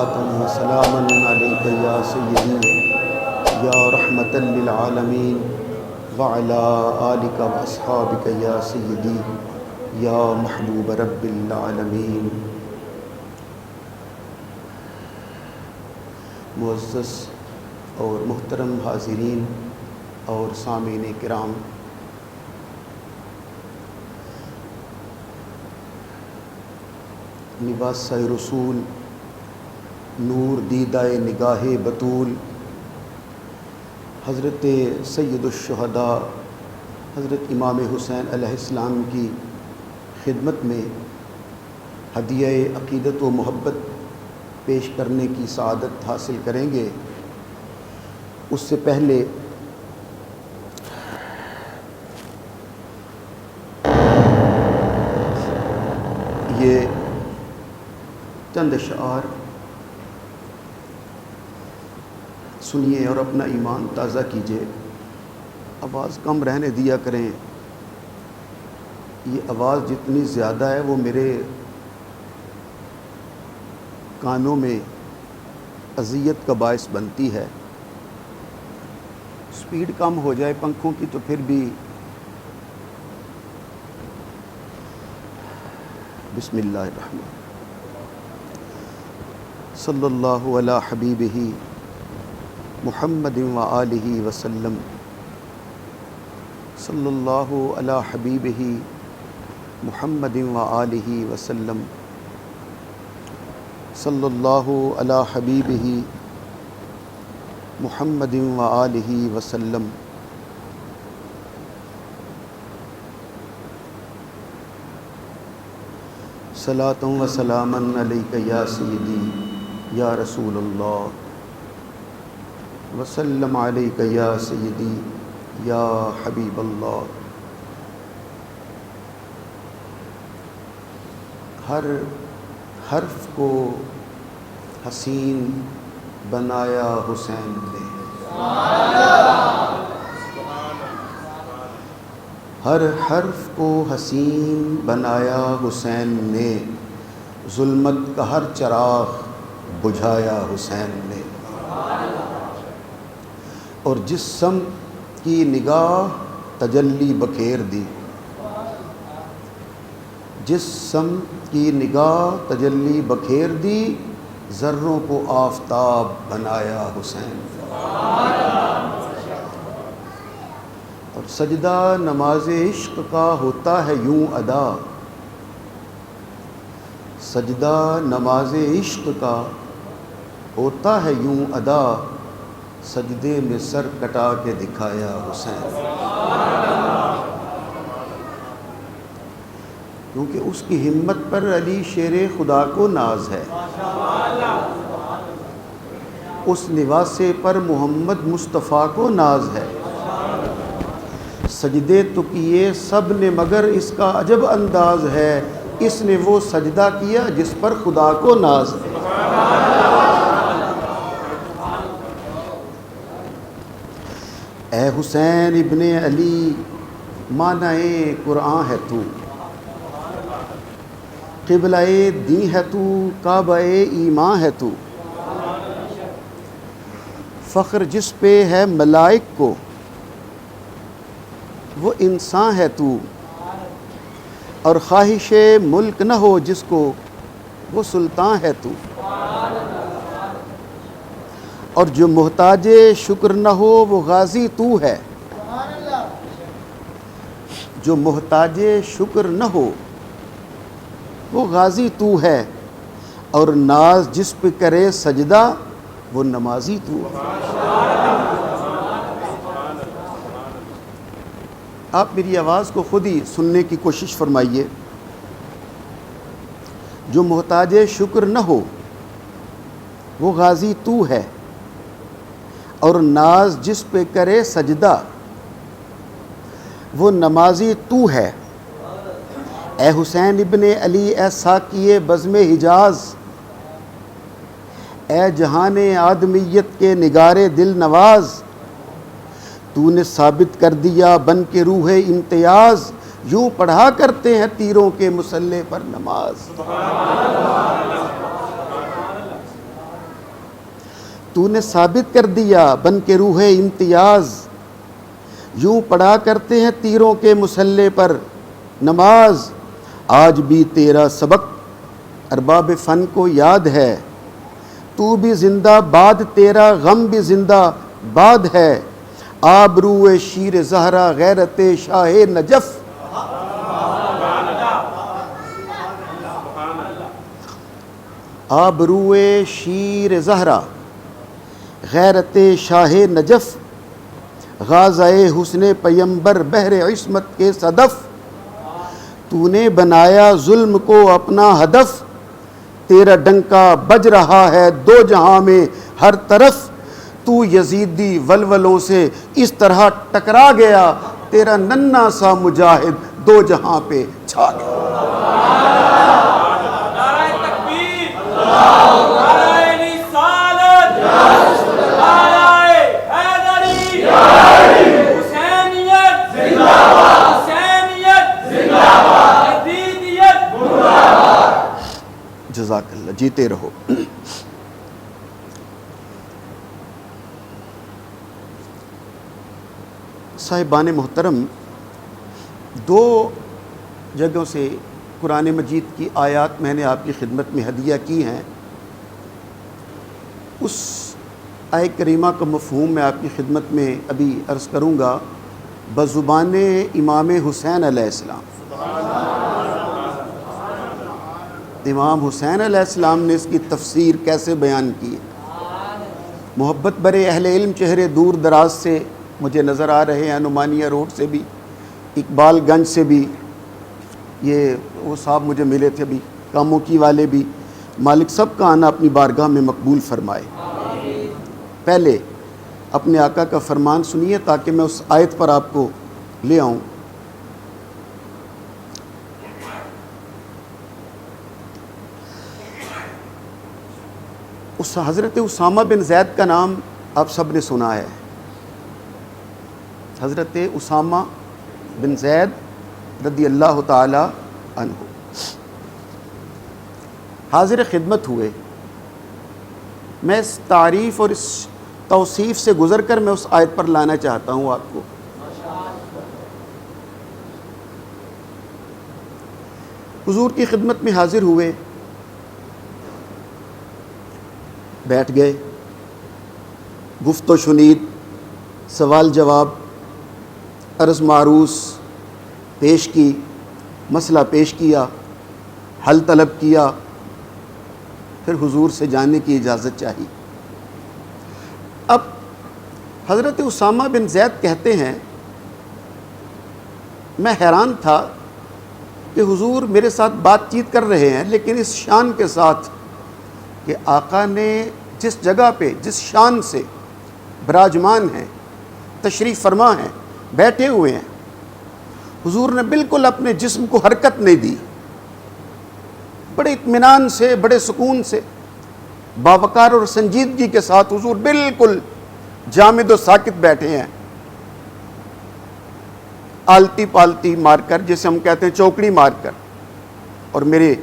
صلاة و سلاما علیک یا سیدی یا رحمتا للعالمین وعلی آلک و اصحابک یا سیدی یا محبوب رب العالمین۔ معزز اور محترم حاضرین اور سامعین کرام، لباسِ رسول، نور دیدہ نگاہ بطول، حضرت سید الشہداء حضرت امام حسین علیہ السلام کی خدمت میں ہدیہ عقیدت و محبت پیش کرنے کی سعادت حاصل کریں گے۔ اس سے پہلے یہ چند اشعار سنیے اور اپنا ایمان تازہ کیجیے۔ آواز کم رہنے دیا کریں، یہ آواز جتنی زیادہ ہے وہ میرے کانوں میں اذیت کا باعث بنتی ہے۔ سپیڈ کم ہو جائے پنکھوں کی تو پھر بھی۔ بسم اللہ الرحمن صلی اللہ علی حبیبہ محمد و آلہ وسلم، صلی اللہ علی حبیبہ محمد و آلہ وسلم، صلی اللہ علی حبیبہ محمد و آلہ وسلم۔ صلاۃ و سلاما علیک یا سیدی یا رسول اللہ، وسلم علیک یا سیدی یا حبیب اللہ۔ ہر حرف کو حسین بنایا حسین نے، ہر حرف کو حسین بنایا حسین نے، ظلمت کا ہر چراغ بجھایا حسین نے۔ اور جس سمت کی نگاہ تجلی بکھیر دی، جس سمت کی نگاہ تجلی بکھیر دی، ذروں کو آفتاب بنایا حسین نے۔ اور سجدہ نماز عشق کا ہوتا ہے یوں ادا، سجدہ نماز عشق کا ہوتا ہے یوں ادا، سجدے میں سر کٹا کے دکھایا حسین۔ کیونکہ اس کی ہمت پر علی شیر خدا کو ناز ہے، اس نواسے پر محمد مصطفیٰ کو ناز ہے۔ سجدے تو کیے سب نے مگر اس کا عجب انداز ہے، اس نے وہ سجدہ کیا جس پر خدا کو ناز ہے۔ اے حسین ابن علی معنی قرآن ہے تو، قبلہ دین ہے تو، کعبہ ایمان ہے تو، فخر جس پہ ہے ملائک کو وہ انسان ہے تو، اور خواہش ملک نہ ہو جس کو وہ سلطان ہے تو، اور جو محتاج شکر نہ ہو وہ غازی تو ہے، جو محتاج شکر نہ ہو وہ غازی تو ہے، اور ناز جس پہ کرے سجدہ وہ نمازی تو ہے۔ آپ میری آواز کو خود ہی سننے کی کوشش فرمائیے۔ جو محتاج شکر نہ ہو وہ غازی تو ہے، اور ناز جس پہ کرے سجدہ وہ نمازی تو ہے۔ اے حسین ابن علی اے ساقی بزم حجاز، اے جہان آدمیت کے نگار دل نواز، تو نے ثابت کر دیا بن کے روح امتیاز، یوں پڑھا کرتے ہیں تیروں کے مسلح پر نماز۔ تو نے ثابت کر دیا بن کے روح امتیاز، یوں پڑھا کرتے ہیں تیروں کے مسلح پر نماز، آج بھی تیرا سبق ارباب فن کو یاد ہے، تو بھی زندہ باد تیرا غم بھی زندہ باد ہے، آبرو شیر زہرا غیرت شاہ نجف، آبرو شیر زہرا غیرت شاہ نجف، غازۂ حسن پیمبر بحر عصمت کے صدف، تو نے بنایا ظلم کو اپنا ہدف، تیرا ڈنکا بج رہا ہے دو جہاں میں ہر طرف، تو یزیدی ولولوں سے اس طرح ٹکرا گیا، تیرا ننھا سا مجاہد دو جہاں پہ چھا گیا۔ نعرہ تکبیر، نعرہ رسالت، نعرہ حیدری، حسینیت زندہ باد، حسینیت زندہ باد، یزیدیت مردہ باد۔ جزاک اللہ، جیتے رہو۔ صاحبان محترم، دو جگہوں سے قرآن مجید کی آیات میں نے آپ کی خدمت میں ہدیہ کی ہیں۔ اس آیہ کریمہ کا مفہوم میں آپ کی خدمت میں ابھی عرض کروں گا بزبان امام حسین علیہ السلام۔ امام حسین علیہ السلام نے اس کی تفسیر کیسے بیان کی ہے۔ محبت برے اہل علم چہرے دور دراز سے مجھے نظر آ رہے ہیں، نعمانیہ روڈ سے بھی، اقبال گنج سے بھی، یہ وہ صاحب مجھے ملے تھے ابھی، کاموں کی والے بھی۔ مالک سب کا آنا اپنی بارگاہ میں مقبول فرمائے۔ پہلے اپنے آقا کا فرمان سنیے تاکہ میں اس آیت پر آپ کو لے آؤں۔ اس حضرت اسامہ بن زید کا نام آپ سب نے سنا ہے۔ حضرت اسامہ بن زید رضی اللہ تعالی عنہ حاضر خدمت ہوئے۔ میں اس تعریف اور اس توصیف سے گزر کر میں اس آیت پر لانا چاہتا ہوں آپ کو۔ حضور کی خدمت میں حاضر ہوئے، بیٹھ گئے، گفت و شنید، سوال جواب، عرض معروض پیش کی، مسئلہ پیش کیا، حل طلب کیا، پھر حضور سے جانے کی اجازت چاہی۔ اب حضرت اسامہ بن زید کہتے ہیں میں حیران تھا کہ حضور میرے ساتھ بات چیت کر رہے ہیں، لیکن اس شان کے ساتھ کہ آقا نے جس جگہ پہ جس شان سے براجمان ہیں، تشریف فرما ہیں، بیٹھے ہوئے ہیں، حضور نے بالکل اپنے جسم کو حرکت نہیں دی، بڑے اطمینان سے، بڑے سکون سے، باوقار اور سنجیدگی کے ساتھ حضور بالکل جامد و ساکت بیٹھے ہیں۔ آلتی پالتی مار کر، جسے ہم کہتے ہیں چوکڑی مار کر، اور میرے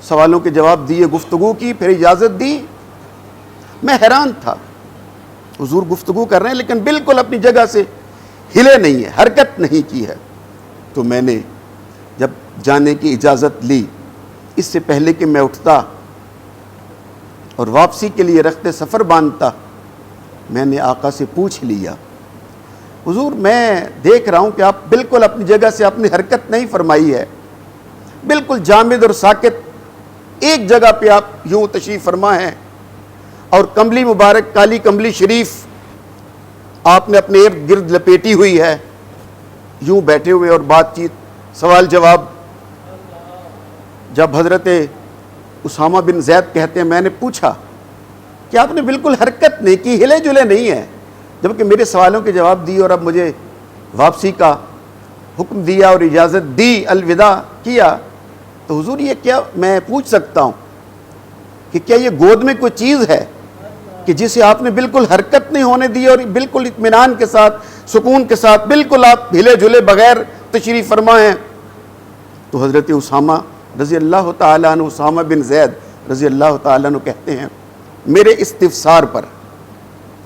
سوالوں کے جواب دیے، گفتگو کی، پھر اجازت دی۔ میں حیران تھا، حضور گفتگو کر رہے ہیں لیکن بالکل اپنی جگہ سے ہلے نہیں ہے، حرکت نہیں کی ہے۔ تو میں نے جب جانے کی اجازت لی، اس سے پہلے کہ میں اٹھتا اور واپسی کے لیے رخت سفر باندھتا، میں نے آقا سے پوچھ لیا، حضور میں دیکھ رہا ہوں کہ آپ بالکل اپنی جگہ سے اپنی حرکت نہیں فرمائی ہے، بالکل جامد اور ساکت ایک جگہ پہ آپ یوں تشریف فرما ہیں، اور کملی مبارک، کالی کملی شریف آپ نے اپنے ارد گرد لپیٹی ہوئی ہے، یوں بیٹھے ہوئے اور بات چیت، سوال جواب۔ جب حضرت اسامہ بن زید کہتے ہیں میں نے پوچھا کہ آپ نے بالکل حرکت نہیں کی، ہلے جلے نہیں ہیں، جبکہ میرے سوالوں کے جواب دی اور اب مجھے واپسی کا حکم دیا اور اجازت دی، الوداع کیا، تو حضور یہ کیا میں پوچھ سکتا ہوں کہ کیا یہ گود میں کوئی چیز ہے کہ جسے آپ نے بالکل حرکت نہیں ہونے دی اور بالکل اطمینان کے ساتھ، سکون کے ساتھ، بالکل آپ ہلے جلے بغیر تشریف فرما ہیں؟ تو حضرت اسامہ رضی اللہ تعالیٰ عنہ، اسامہ بن زید رضی اللہ تعالیٰ عنہ کہتے ہیں میرے استفسار پر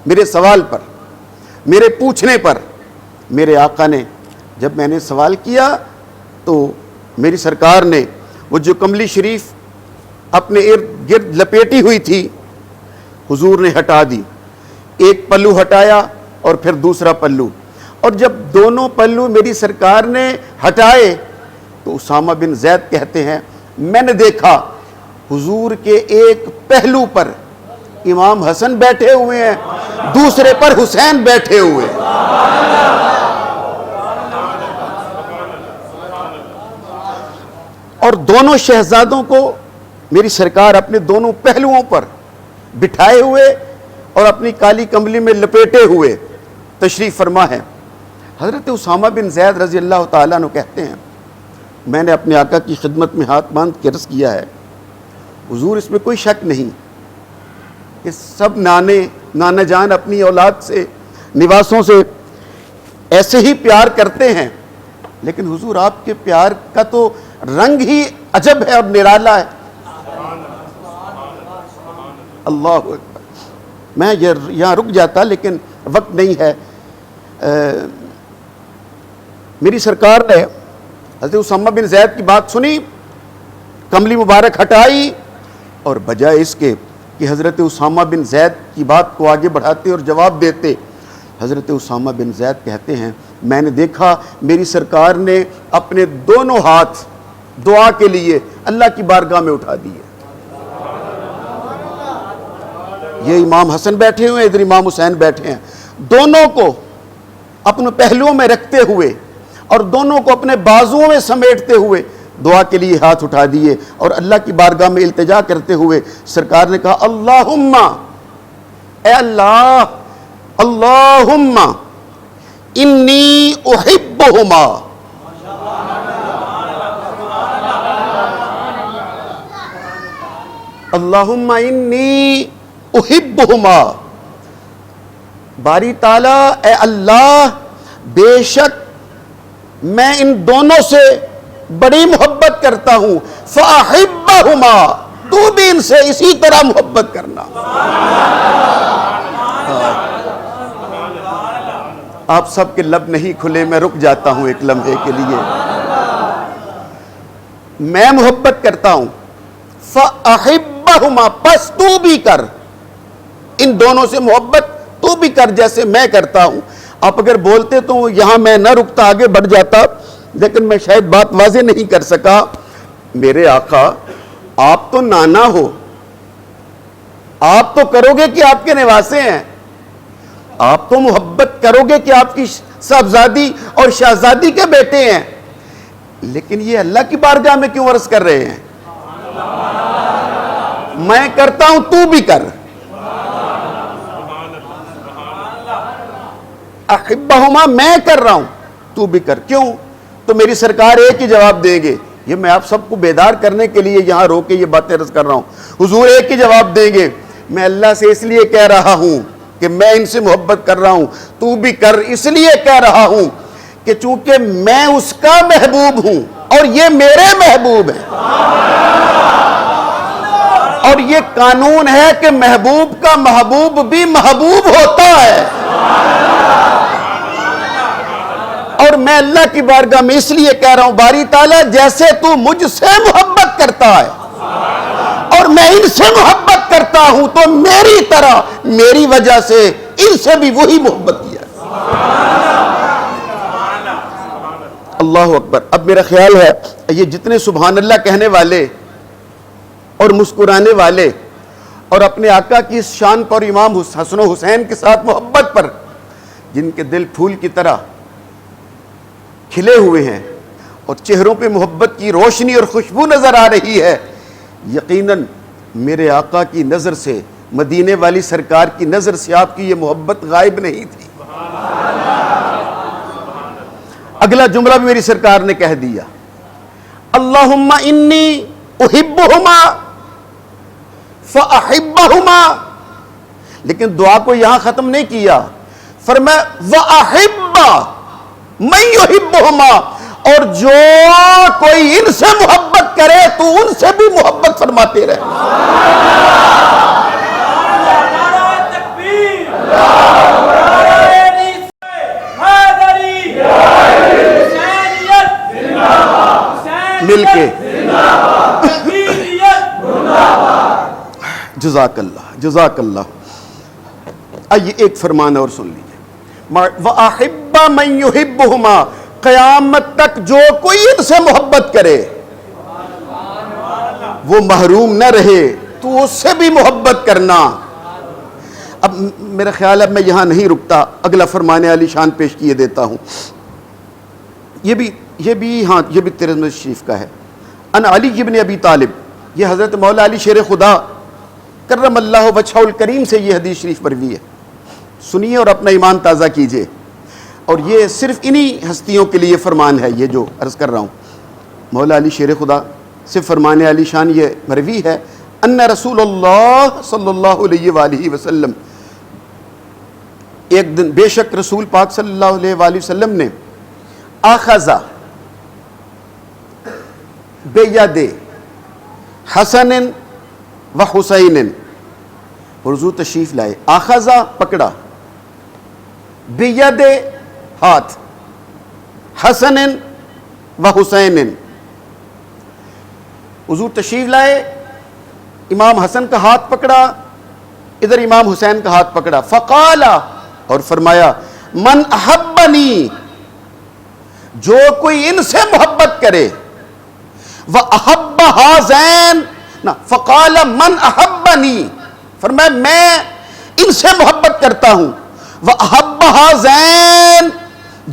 میرے سوال پر، میرے پوچھنے پر میرے آقا نے، جب میں نے سوال کیا تو میری سرکار نے وہ جو کملی شریف اپنے ارد گرد لپیٹی ہوئی تھی حضور نے ہٹا دی، ایک پلو ہٹایا اور پھر دوسرا پلو، اور جب دونوں پلو میری سرکار نے ہٹائے تو اسامہ بن زید کہتے ہیں میں نے دیکھا حضور کے ایک پہلو پر امام حسن بیٹھے ہوئے ہیں، دوسرے پر حسین بیٹھے ہوئے ہیں۔ اور دونوں شہزادوں کو میری سرکار اپنے دونوں پہلوؤں پر بٹھائے ہوئے اور اپنی کالی کملی میں لپیٹے ہوئے تشریف فرما ہے۔ حضرت اسامہ بن زید رضی اللہ تعالیٰ عنہ کہتے ہیں میں نے اپنے آقا کی خدمت میں ہاتھ باندھ کے عرض کیا ہے حضور اس میں کوئی شک نہیں کہ سب نانا جان اپنی اولاد سے، نواسوں سے ایسے ہی پیار کرتے ہیں، لیکن حضور آپ کے پیار کا تو رنگ ہی عجب ہے اور نرالا ہے۔ اللہ اکبر۔ میں یہاں رک جاتا لیکن وقت نہیں ہے۔ میری سرکار نے حضرت اسامہ بن زید کی بات سنی، کملی مبارک ہٹائی، اور بجائے اس کے کہ حضرت اسامہ بن زید کی بات کو آگے بڑھاتے اور جواب دیتے، حضرت اسامہ بن زید کہتے ہیں میں نے دیکھا میری سرکار نے اپنے دونوں ہاتھ دعا کے لیے اللہ کی بارگاہ میں اٹھا دیے۔ یہ امام حسن بیٹھے ہوئے، ادھر امام حسین بیٹھے ہیں، دونوں کو اپنے پہلوؤں میں رکھتے ہوئے اور دونوں کو اپنے بازوؤں میں سمیٹتے ہوئے دعا کے لیے ہاتھ اٹھا دیے اور اللہ کی بارگاہ میں التجا کرتے ہوئے سرکار نے کہا اللہم، اے اللہ، اللہم انی احبہما، اللہم انی احبہما، باری تعالیٰ اے اللہ بے شک میں ان دونوں سے بڑی محبت کرتا ہوں، فَأَحِبَّهُمَا، تو بھی ان سے اسی طرح محبت کرنا۔ آپ سب کے لب نہیں کھلے، میں رک جاتا ہوں ایک لمحے کے لیے۔ میں محبت کرتا ہوں، فَأَحِبَّهُمَا، پس تو بھی کر، ان دونوں سے محبت تو بھی کر جیسے میں کرتا ہوں۔ آپ اگر بولتے تو یہاں میں نہ رکتا، آگے بڑھ جاتا، لیکن میں شاید بات واضح نہیں کر سکا۔ میرے آقا آپ تو نانا ہو، آپ تو کرو گے کہ آپ کے نواسے ہیں، آپ تو محبت کرو گے کہ آپ کی صاحبزادی اور شہزادی کے بیٹے ہیں، لیکن یہ اللہ کی بارگاہ میں کیوں عرض کر رہے ہیں؟ میں کرتا ہوں تو بھی کر، احبہما میں کر رہا ہوں تو بھی کر، کیوں؟ تو میری سرکار ایک ہی جواب دیں گے، یہ میں آپ سب کو بیدار کرنے کے لیے یہاں رو کے یہ باتیں عرض کر رہا ہوں۔ حضور ایک ہی جواب دیں گے، میں اللہ سے اس لیے کہہ رہا ہوں کہ میں ان سے محبت کر رہا ہوں، تو بھی کر اس لیے کہہ رہا ہوں کہ چونکہ میں اس کا محبوب ہوں اور یہ میرے محبوب ہیں، اور یہ قانون ہے کہ محبوب کا محبوب بھی محبوب ہوتا ہے، اور میں اللہ کی بارگاہ میں اس لیے کہہ رہا ہوں باری تعالیٰ جیسے تو مجھ سے محبت کرتا ہے اور میں ان سے محبت کرتا ہوں تو میری طرح میری وجہ سے ان سے بھی وہی محبت کیا۔ اللہ اکبر۔ اب میرا خیال ہے یہ جتنے سبحان اللہ کہنے والے اور مسکرانے والے اور اپنے آقا کی اس شان پر، امام حسن و حسین کے ساتھ محبت پر جن کے دل پھول کی طرح کھلے ہوئے ہیں اور چہروں پہ محبت کی روشنی اور خوشبو نظر آ رہی ہے، یقیناً میرے آقا کی نظر سے، مدینے والی سرکار کی نظر سے آپ کی یہ محبت غائب نہیں تھی۔ اگلا جملہ بھی میری سرکار نے کہہ دیا، اللہم انی احبہما فاحبہما، لیکن دعا کو یہاں ختم نہیں کیا، فرمایا وَأَحِبَّ مَن يُحِبُّهُمَا، اور جو کوئی ان سے محبت کرے تو ان سے بھی محبت فرماتے رہے۔ مل کے جزاک اللہ جزاک اللہ۔ آئیے ایک فرمان اور سن لیجیے، وَأَحِبَّ مَن يُحِبُّهُمَا، قیامت تک جو کوئی ان سے محبت کرے وہ محروم نہ رہے، تو اس سے بھی محبت کرنا۔ اب میرا خیال ہے میں یہاں نہیں رکتا، اگلا فرمان علی شان پیش کیے دیتا ہوں۔ یہ بھی ترمذی شریف کا ہے۔ ان علی ابن ابی طالب، یہ حضرت مولا علی شیر خدا کرم اللہ وجہہ الکریم سے یہ حدیث شریف مروی ہے، سنیے اور اپنا ایمان تازہ کیجئے۔ اور یہ صرف انہی ہستیوں کے لیے فرمان ہے، یہ جو عرض کر رہا ہوں۔ مولا علی شیر خدا سے فرمان علی شان یہ مروی ہے، ان رسول اللہ صلی اللہ علیہ وآلہ وسلم، ایک دن بے شک رسول پاک صلی اللہ علیہ وآلہ وسلم نے آخذہ بید حسن و حسین، حضور تشریف لائے، آخذہ پکڑا، بید ہاتھ، حسن و حسین، حضور تشریف لائے، امام حسن کا ہاتھ پکڑا، ادھر امام حسین کا ہاتھ پکڑا، فقال، اور فرمایا، من احبنی، جو کوئی ان سے محبت کرے، وَأَحَبَّ هَذَيْنِ، فَقَالَ مَنْ أَحَبَّنِي، فرمایا میں ان سے محبت کرتا ہوں، وَأَحَبَّ هَذَيْنِ،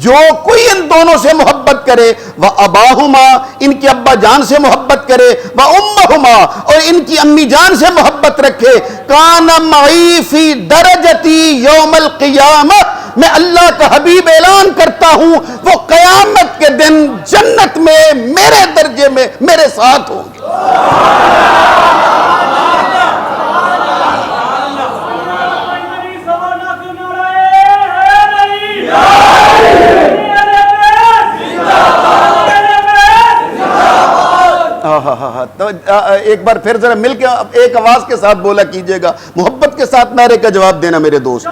جو کوئی ان دونوں سے محبت کرے، وَأَبَاهُمَا، ان کی ابا جان سے محبت کرے، وَأُمَّهُمَا، اور ان کی امی جان سے محبت رکھے، كَانَ مَعِي فِي دَرَجَتِي يَوْمَ الْقِيَامَةِ، میں اللہ کا حبیب اعلان کرتا ہوں وہ قیامت کے دن جنت میں میرے درجے میں میرے ساتھ ہوں گے۔ تو ایک بار پھر ذرا مل کے ایک آواز کے ساتھ بولا کیجئے گا، محبت کے ساتھ نعرے کا جواب دینا میرے دوست۔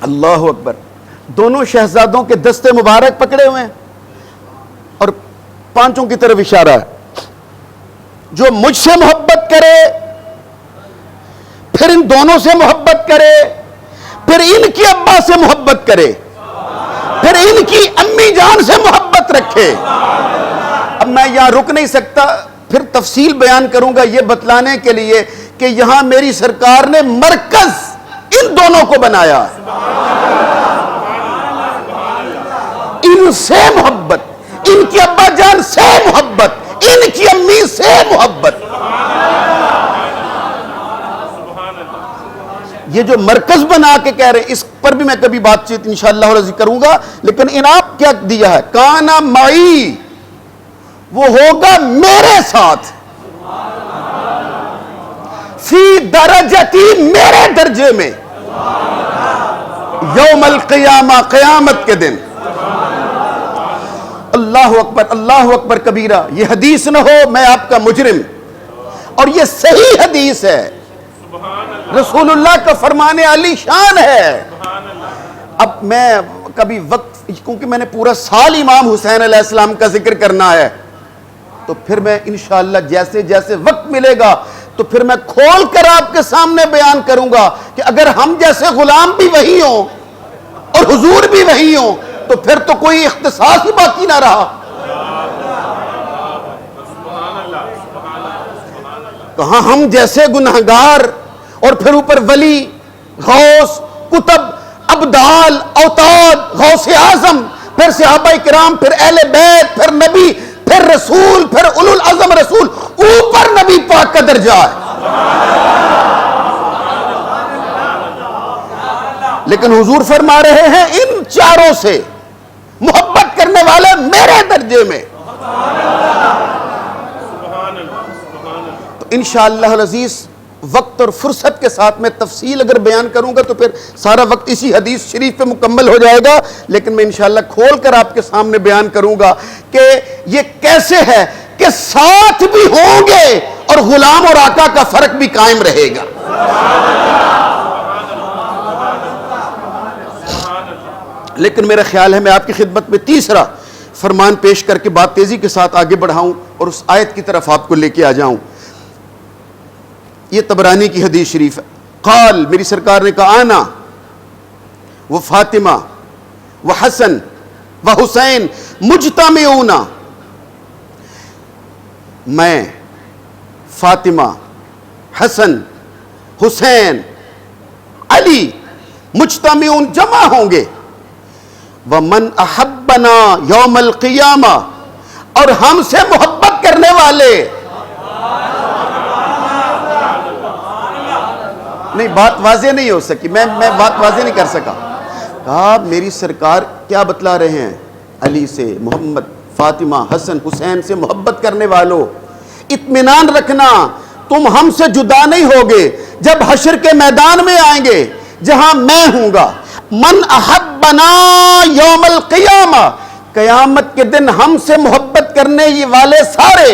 اللہ اکبر۔ دونوں شہزادوں کے دستے مبارک پکڑے ہوئے ہیں اور پانچوں کی طرف اشارہ ہے، جو مجھ سے محبت کرے، پھر ان دونوں سے محبت کرے، پھر ان کی ابا سے محبت کرے، پھر ان کی امی جان سے محبت رکھے۔ اب میں یہاں رک نہیں سکتا، پھر تفصیل بیان کروں گا یہ بتلانے کے لیے کہ یہاں میری سرکار نے مرکز ان دونوں کو بنایا، ان سے محبت، ان کی ابا جان سے محبت، ان کی امی سے محبت۔ یہ جو مرکز بنا کے کہہ رہے ہیں، اس پر بھی میں کبھی بات چیت انشاءاللہ رضی کروں گا، لیکن انعام کیا دیا ہے، کانا معی، وہ ہوگا میرے ساتھ، فی درجتی، میرے درجے میں، یوم القیامہ، قیامت کے دن۔ اللہ اکبر، اللہ اکبر کبیرہ۔ یہ حدیث نہ ہو میں آپ کا مجرم، اور یہ صحیح حدیث ہے، رسول اللہ کا فرمان علی شان ہے۔ اب میں کبھی وقت، کیونکہ میں نے پورا سال امام حسین علیہ السلام کا ذکر کرنا ہے، تو پھر میں انشاءاللہ جیسے جیسے وقت ملے گا تو پھر میں کھول کر آپ کے سامنے بیان کروں گا کہ اگر ہم جیسے غلام بھی وہی ہوں اور حضور بھی وہی ہوں تو پھر تو کوئی اختصاص ہی باقی نہ رہا۔ کہاں ہم جیسے گنہگار، اور پھر اوپر ولی، غوث، کتب، ابدال، اوتاد، غوث اعظم، پھر صحابہ کرام، پھر اہل بیت، پھر نبی، پھر رسول، پھر اولو العزم رسول، اوپر نبی پاک کا درجہ ہے۔ لیکن حضور فرما رہے ہیں ان چاروں سے محبت کرنے والے میرے درجے میں۔ تو انشاءاللہ العزیز وقت اور فرصت کے ساتھ میں تفصیل اگر بیان کروں گا تو پھر سارا وقت اسی حدیث شریف پہ مکمل ہو جائے گا، لیکن میں انشاءاللہ کھول کر آپ کے سامنے بیان کروں گا کہ یہ کیسے ہے کے ساتھ بھی ہوں گے اور غلام اور آقا کا فرق بھی قائم رہے گا. لیکن میرا خیال ہے میں آپ کی خدمت میں تیسرا فرمان پیش کر کے بات تیزی کے ساتھ آگے بڑھاؤں اور اس آیت کی طرف آپ کو لے کے آ جاؤں. یہ طبرانی کی حدیث شریف ہے. قال، میری سرکار نے کہا، آنا وہ فاطمہ وہ حسن وہ حسین مجتمعون، میں فاطمہ حسن حسین علی مجتمعون جمع ہوں گے. ومن احبنا یوم القیامہ، اور ہم سے محبت کرنے والے. نہیں، بات واضح نہیں ہو سکی، میں بات واضح نہیں کر سکا. کہا میری سرکار کیا بتلا رہے ہیں؟ علی سے، محمد، فاطمہ، حسن، حسین سے محبت کرنے والوں، اطمینان رکھنا، تم ہم سے جدا نہیں ہوگے جب حشر کے میدان میں آئیں گے جہاں میں ہوں گا. من احبنا یوم القیامہ، قیامت کے دن ہم سے محبت کرنے والے سارے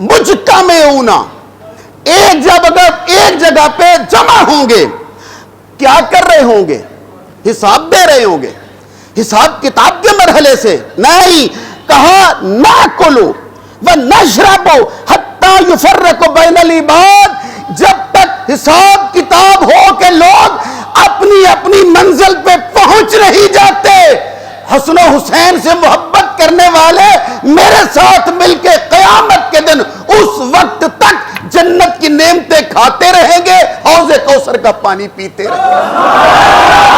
مجتمعون ایک جگہ پہ جمع ہوں گے. کیا کر رہے ہوں گے؟ حساب دے رہے ہوں گے، حساب کتاب کے مرحلے سے نہیں. کہا ناکلو و نشربو حتی یفرق بین العباد، جب تک حساب کتاب ہو کہ لوگ اپنی اپنی منزل پہ پہنچ نہیں جاتے، حسن و حسین سے محبت کرنے والے میرے ساتھ مل کے قیامت کے دن اس وقت تک جنت کی نعمتیں کھاتے رہیں گے، حوض کوثر کا پانی پیتے رہیں گے.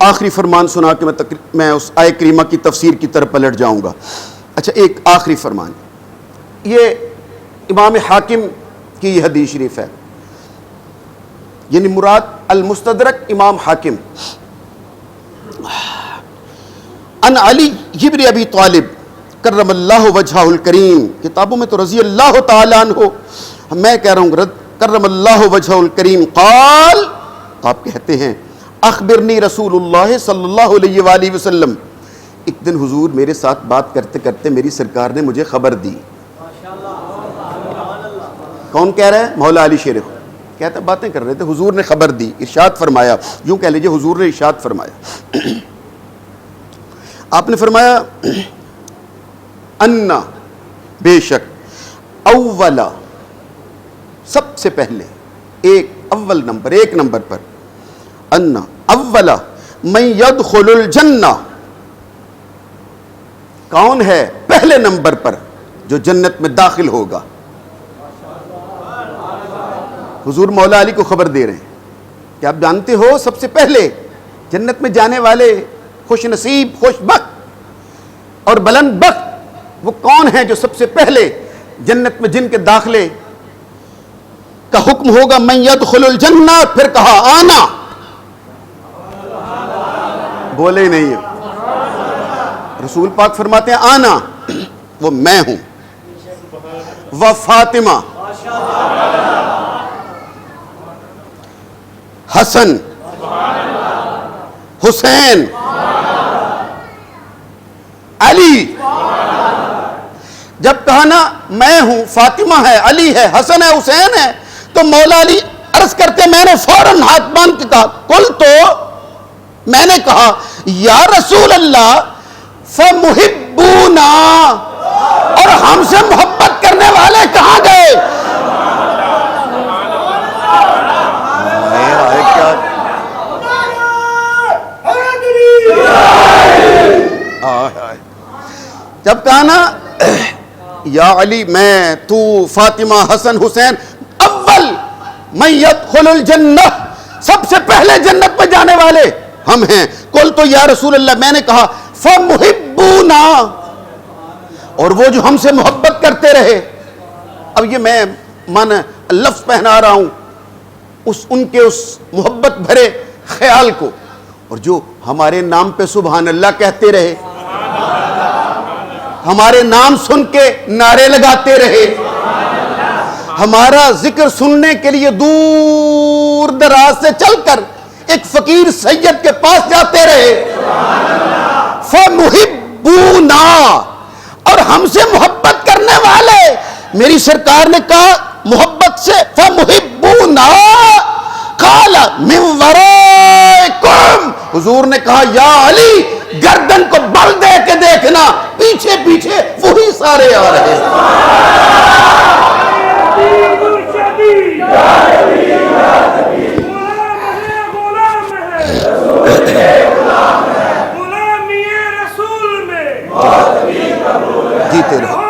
آخری فرمان سنا کے میں اس آیہ کریمہ کی تفسیر کی طرف پلٹ جاؤں گا. اچھا، ایک آخری فرمان، یہ امام حاکم کی یہ حدیث شریف ہے، یعنی مراد المستدرک امام حاکم. ان علی ابن ابی طالب کرم اللہ وجہہ الکریم، کتابوں میں تو رضی اللہ تعالیٰ عنہ، میں کہہ رہا ہوں کرم اللہ وجہہ الکریم. قال، آپ کہتے ہیں، اخبرنی رسول اللہ صلی اللہ علیہ وآلہ وسلم، ایک دن حضور میرے ساتھ بات کرتے کرتے میری سرکار نے مجھے خبر دی. کون کہہ رہا ہے؟ مولا علی شیر کہتا ہے، باتیں کر رہے تھے، حضور نے خبر دی، ارشاد فرمایا، یوں کہہ لیجئے حضور نے ارشاد فرمایا. آپ نے فرمایا، انا، بے شک، اولا، سب سے پہلے، ایک نمبر پر، انا اولا من یدخل الجنہ، کون ہے پہلے نمبر پر جو جنت میں داخل ہوگا؟ حضور مولا علی کو خبر دے رہے ہیں کہ آپ جانتے ہو سب سے پہلے جنت میں جانے والے خوش نصیب، خوش بخت اور بلند بخت وہ کون ہیں جو سب سے پہلے جنت میں جن کے داخلے کا حکم ہوگا؟ من یدخل الجنہ. پھر کہا آنا، بولے نہیں. رسول پاک فرماتے ہیں آنا، وہ میں ہوں، وہ فاطمہ، حسن، حسین، علی. جب کہا نا میں ہوں، فاطمہ ہے، علی ہے، حسن ہے، حسین ہے، تو مولا علی عرض کرتے میں نے فوراً ہاتھ باندھ کے کہا، کل تو میں نے کہا یا رسول اللہ فمحبونا، اور ہم سے محبت کرنے والے کہاں گئے؟ جب کہا نا یا علی، میں، تو، فاطمہ، حسن، حسین، اول من یدخل الجنہ، سب سے پہلے جنت میں جانے والے ہم ہیں. قل تو یا رسول اللہ، میں نے کہا فمحبونا، اور وہ جو ہم سے محبت کرتے رہے. اب یہ میں لفظ پہنا رہا ہوں ان کے اس محبت بھرے خیال کو، اور جو ہمارے نام پہ سبحان اللہ کہتے رہے، ہمارے نام سن کے نعرے لگاتے رہے، ہمارا ذکر سننے کے لیے دور دراز سے چل کر ایک فقیر سید کے پاس جاتے رہے، فَمُحِبُّونَا، اور ہم سے محبت کرنے والے، میری سرکار نے کہا محبت سے فَمُحِبُّونَا قَالَ مِن وَرَائِكُمْ، حضور نے کہا یا علی گردن کو بل دے کے دیکھنا، پیچھے پیچھے وہی سارے آ رہے ہیں۔ جیتے رہو۔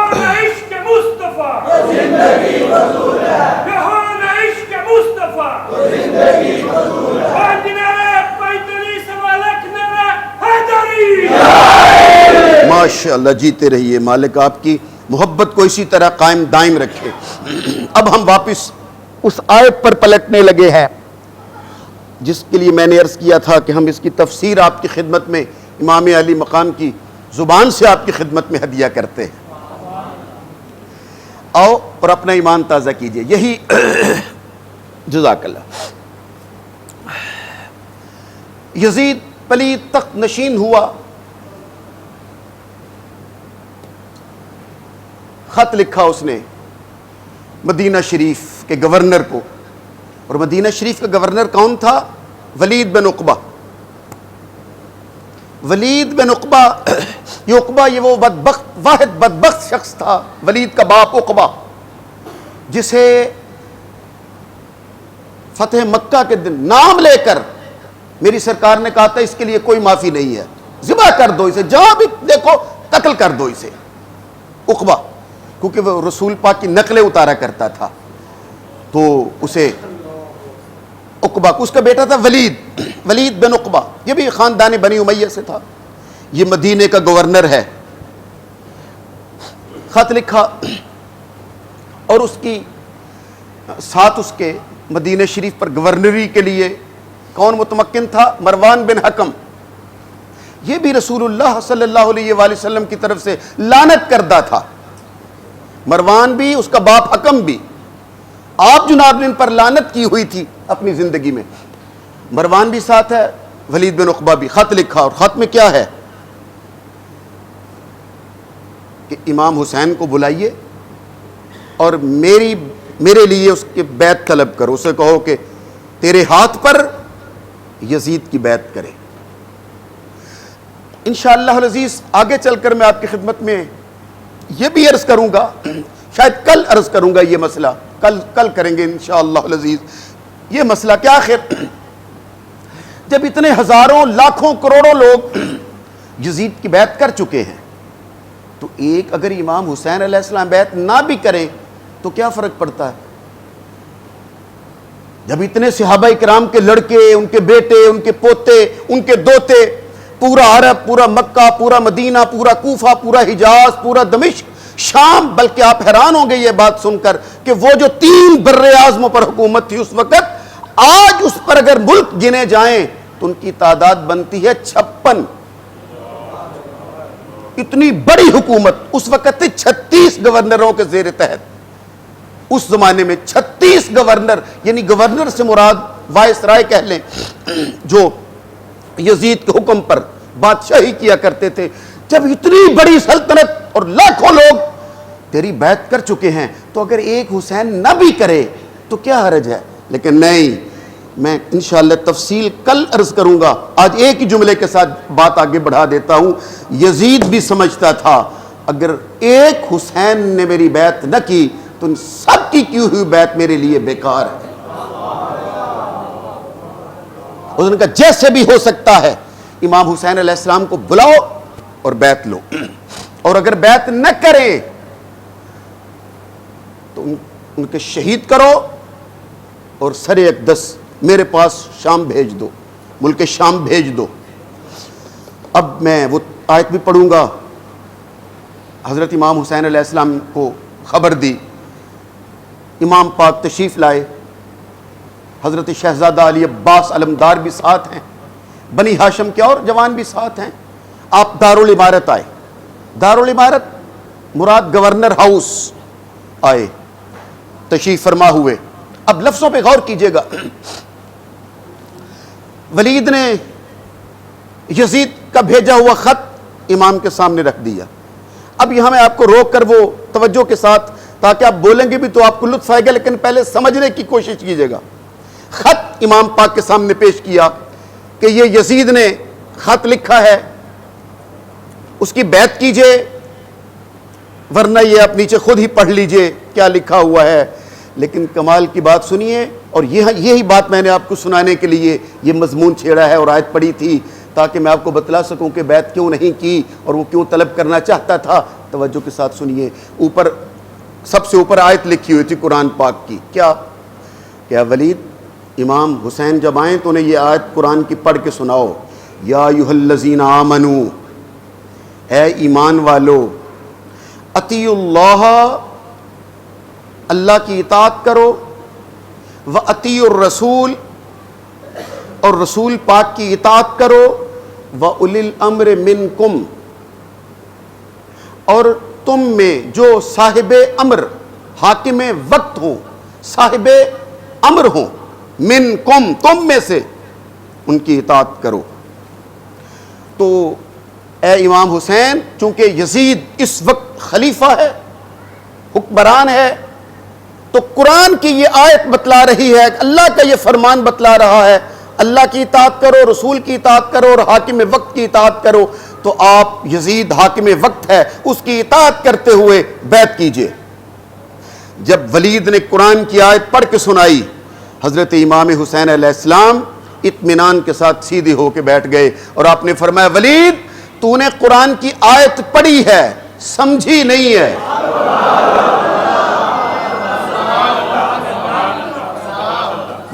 ماشاءاللہ، جیتے رہیے، مالک آپ کی محبت کو اسی طرح قائم دائم رکھے۔ اب ہم واپس اس آیت پر پلٹنے لگے ہیں جس کے لیے میں نے عرض کیا تھا کہ ہم اس کی تفسیر آپ کی خدمت میں امام علی مقام کی زبان سے آپ کی خدمت میں ہدیہ کرتے ہیں۔ آؤ اور اپنا ایمان تازہ کیجئے، یہی جزاک اللہ۔ یزید پلید تخت نشین ہوا، خط لکھا اس نے مدینہ شریف کے گورنر کو، اور مدینہ شریف کا گورنر کون تھا؟ ولید بن عقبہ۔ ولید بن عقبہ، یہ عقبہ یہ وہ بدبخت، واحد بدبخت شخص تھا، ولید کا باپ عقبہ، جسے فتح مکہ کے دن نام لے کر میری سرکار نے کہا تھا اس کے لیے کوئی معافی نہیں ہے، ذبح کر دو اسے، جہاں بھی دیکھو قتل کر دو اسے۔ عقبہ کیونکہ وہ رسول پاک کی نقلیں اتارا کرتا تھا، تو اسے عقبہ، اس کا بیٹا تھا ولید، ولید بن عقبہ، یہ بھی خاندان بنی امیہ سے تھا، یہ مدینے کا گورنر ہے۔ خط لکھا، اور اس کی ساتھ اس کے مدینہ شریف پر گورنری کے لیے کون متمکن تھا؟ مروان بن حکم، یہ بھی رسول اللہ صلی اللہ علیہ وآلہ وسلم کی طرف سے لعنت کردہ تھا، مروان بھی، اس کا باپ حکم بھی، آپ جناب نے ان پر لعنت کی ہوئی تھی اپنی زندگی میں۔ مروان بھی ساتھ ہے، ولید بن عقبہ بھی۔ خط لکھا، اور خط میں کیا ہے کہ امام حسین کو بلائیے اور میرے لیے اس کے بیعت طلب کرو، اسے کہو کہ تیرے ہاتھ پر یزید کی بیعت کرے۔ انشاءاللہ العزیز آگے چل کر میں آپ کی خدمت میں یہ بھی عرض کروں گا، شاید کل عرض کروں گا یہ مسئلہ، کل کریں گے انشاءاللہ العزیز یہ مسئلہ کہ آخر جب اتنے ہزاروں لاکھوں کروڑوں لوگ یزید کی بیعت کر چکے ہیں، تو ایک اگر امام حسین علیہ السلام بیعت نہ بھی کریں تو کیا فرق پڑتا ہے؟ جب اتنے صحابہ کرام کے لڑکے، ان کے بیٹے، ان کے پوتے، ان کے دوتے، پورا عرب، پورا مکہ، پورا مدینہ، پورا کوفہ، پورا حجاز، پورا دمشق، شام، بلکہ آپ حیران ہوں گے یہ بات سن کر کہ وہ جو 3 بر اعظموں پر حکومت تھی اس وقت، آج اس پر اگر ملک گنے جائیں تو ان کی تعداد بنتی ہے 56۔ اتنی بڑی حکومت اس وقت تھی 36 گورنروں کے زیر تحت، اس زمانے میں 36 گورنر، یعنی گورنر سے مراد وائس رائے کہہ لیں، جو یزید کے حکم پر بادشاہی کیا کرتے تھے۔ جب اتنی بڑی سلطنت اور لاکھوں لوگ تیری بیعت کر چکے ہیں تو اگر ایک حسین نہ بھی کرے تو کیا حرج ہے؟ لیکن نہیں، میں انشاءاللہ تفصیل کل عرض کروں گا، آج ایک ہی جملے کے ساتھ بات آگے بڑھا دیتا ہوں۔ یزید بھی سمجھتا تھا اگر ایک حسین نے میری بیعت نہ کی تو ان سب کی ہوئی بیعت میرے لیے بیکار ہے۔ اس نے کہا جیسے بھی ہو سکتا ہے امام حسین علیہ السلام کو بلاؤ اور بیعت لو، اور اگر بیعت نہ کریں تو ان کے شہید کرو اور سر اقدس میرے پاس شام بھیج دو، ملک شام بھیج دو۔ اب میں وہ آیت بھی پڑھوں گا۔ حضرت امام حسین علیہ السلام کو خبر دی، امام پاک تشریف لائے، حضرت شہزادہ علی عباس علمدار بھی ساتھ ہیں، بنی ہاشم کے اور جوان بھی ساتھ ہیں. آپ دارالعمارت آئے. دارالعمارت مراد گورنر ہاؤس آئے، تشریف فرما ہوئے. اب لفظوں پہ غور کیجئے گا. ولید نے یزید کا بھیجا ہوا خط امام کے سامنے رکھ دیا. اب یہاں میں آپ کو روک کر وہ توجہ کے ساتھ، تاکہ آپ بولیں گے بھی تو آپ کو لطف آئے گا، لیکن پہلے سمجھنے کی کوشش کیجئے گا. خط امام پاک کے سامنے پیش کیا کہ یہ یزید نے خط لکھا ہے، اس کی بیعت کیجئے، ورنہ یہ آپ نیچے خود ہی پڑھ لیجئے کیا لکھا ہوا ہے. لیکن کمال کی بات سنیے، اور یہی بات میں نے آپ کو سنانے کے لیے یہ مضمون چھیڑا ہے اور آیت پڑھی تھی، تاکہ میں آپ کو بتلا سکوں کہ بیعت کیوں نہیں کی اور وہ کیوں طلب کرنا چاہتا تھا. توجہ کے ساتھ سنیے. اوپر سب سے اوپر آیت لکھی ہوئی تھی قرآن پاک کی. کیا ولید، امام حسین جب آئیں تو انہیں یہ آیت قرآن کی پڑھ کے سناؤ. یا ایھا الذین آمنو، اے ایمان والو، اطیعوا اللہ، اللہ کی اطاعت کرو، واطیعوا الرسول، اور رسول پاک کی اطاعت کرو، واولی الامر منکم، اور تم میں جو صاحب امر، حاکم وقت ہوں، صاحب امر ہوں، منکم، تم میں سے، ان کی اطاعت کرو. تو اے امام حسین، چونکہ یزید اس وقت خلیفہ ہے، حکمران ہے، تو قرآن کی یہ آیت بتلا رہی ہے، اللہ کا یہ فرمان بتلا رہا ہے، اللہ کی اطاعت کرو، رسول کی اطاعت کرو، اور حاکم وقت کی اطاعت کرو. تو آپ، یزید حاکم وقت ہے، اس کی اطاعت کرتے ہوئے بیعت کیجئے. جب ولید نے قرآن کی آیت پڑھ کے سنائی، حضرت امام حسین علیہ السلام اطمینان کے ساتھ سیدھے ہو کے بیٹھ گئے، اور آپ نے فرمایا، ولید، تو نے قرآن کی آیت پڑھی ہے، سمجھی نہیں ہے.